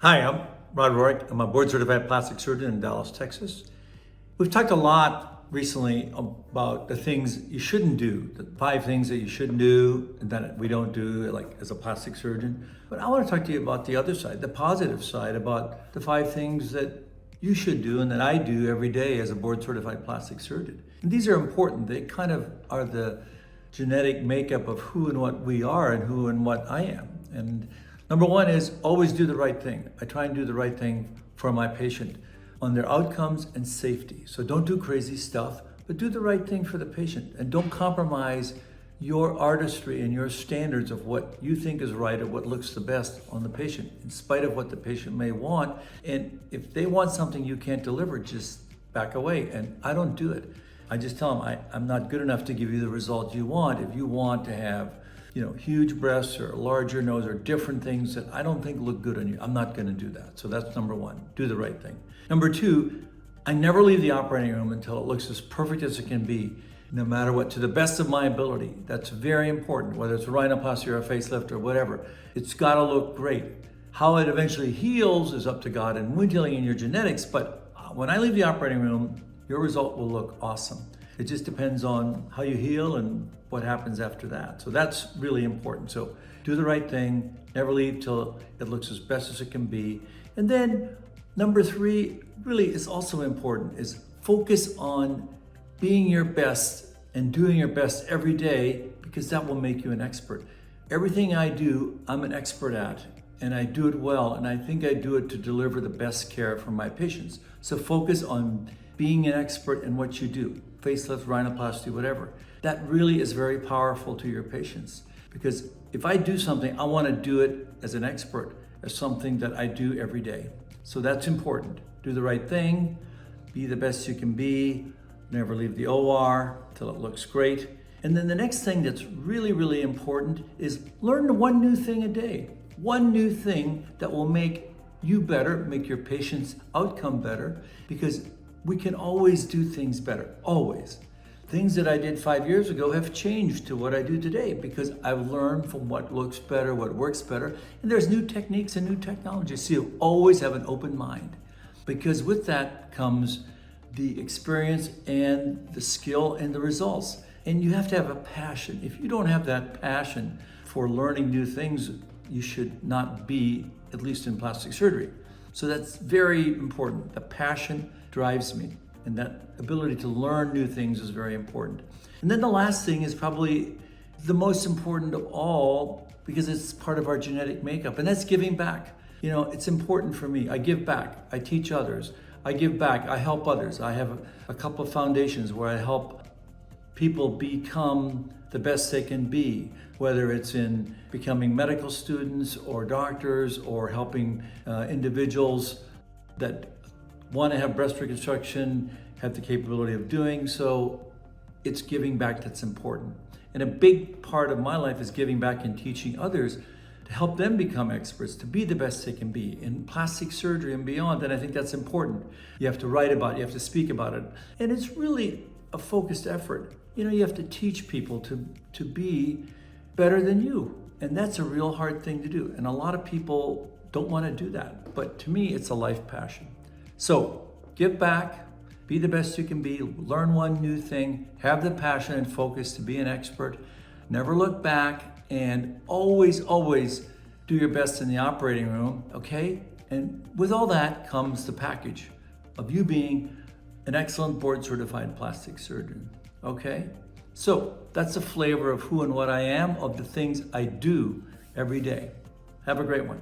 Hi, I'm Rohrich. I'm a board-certified plastic surgeon in Dallas, Texas. We've talked a lot recently about the things you shouldn't do, the 5 things that you shouldn't do and that we don't do, like as a plastic surgeon. But I want to talk to you about the other side, the positive side, about the 5 things that you should do and that I do every day as a board-certified plastic surgeon. And these are important. They kind of are the genetic makeup of who and what we are and who and what I am. And number 1 is always do the right thing. I try and do the right thing for my patient on their outcomes and safety. So don't do crazy stuff, but do the right thing for the patient. And don't compromise your artistry and your standards of what you think is right or what looks the best on the patient, in spite of what the patient may want. And if they want something you can't deliver, just back away. And I don't do it. I just tell them, I'm not good enough to give you the result you want. If you want to have huge breasts or a larger nose or different things that I don't think look good on you, I'm not going to do that. So that's number 1, do the right thing. Number 2, I never leave the operating room until it looks as perfect as it can be, no matter what, to the best of my ability. That's very important, whether it's a rhinoplasty or a facelift or whatever. It's got to look great. How it eventually heals is up to God and wound healing and your genetics, but when I leave the operating room, your result will look awesome. It just depends on how you heal and what happens after that. So that's really important. So do the right thing, never leave till it looks as best as it can be. And then number 3 really is also important, is focus on being your best and doing your best every day, because that will make you an expert. Everything I do, I'm an expert at, and I do it well, and I think I do it to deliver the best care for my patients. So focus on being an expert in what you do, facelift, rhinoplasty, whatever. That really is very powerful to your patients, because if I do something, I want to do it as an expert, as something that I do every day. So that's important. Do the right thing, be the best you can be, never leave the OR till it looks great. And then the next thing that's really, really important is learn one new thing a day. One new thing that will make you better, make your patient's outcome better, because we can always do things better, always. Things that I did 5 years ago have changed to what I do today because I've learned from what looks better, what works better, and there's new techniques and new technologies. So you always have an open mind, because with that comes the experience and the skill and the results. And you have to have a passion. If you don't have that passion for learning new things, you should not be, at least in plastic surgery. So that's very important. The passion drives me, and that ability to learn new things is very important. And then the last thing is probably the most important of all, because it's part of our genetic makeup, and that's giving back. It's important for me. I give back. I teach others. I give back. I help others. I have a couple of foundations where I help people become the best they can be, whether it's in becoming medical students or doctors or helping individuals that want to have breast reconstruction, have the capability of doing so. It's giving back that's important. And a big part of my life is giving back and teaching others to help them become experts, to be the best they can be in plastic surgery and beyond. And I think that's important. You have to write about it, you have to speak about it. And it's really a focused effort. You have to teach people to be better than you. And that's a real hard thing to do. And a lot of people don't want to do that. But to me, it's a life passion. So give back, be the best you can be, learn one new thing, have the passion and focus to be an expert, never look back, and always, always do your best in the operating room, okay? And with all that comes the package of you being an excellent board-certified plastic surgeon, okay? So that's a flavor of who and what I am, of the things I do every day. Have a great one.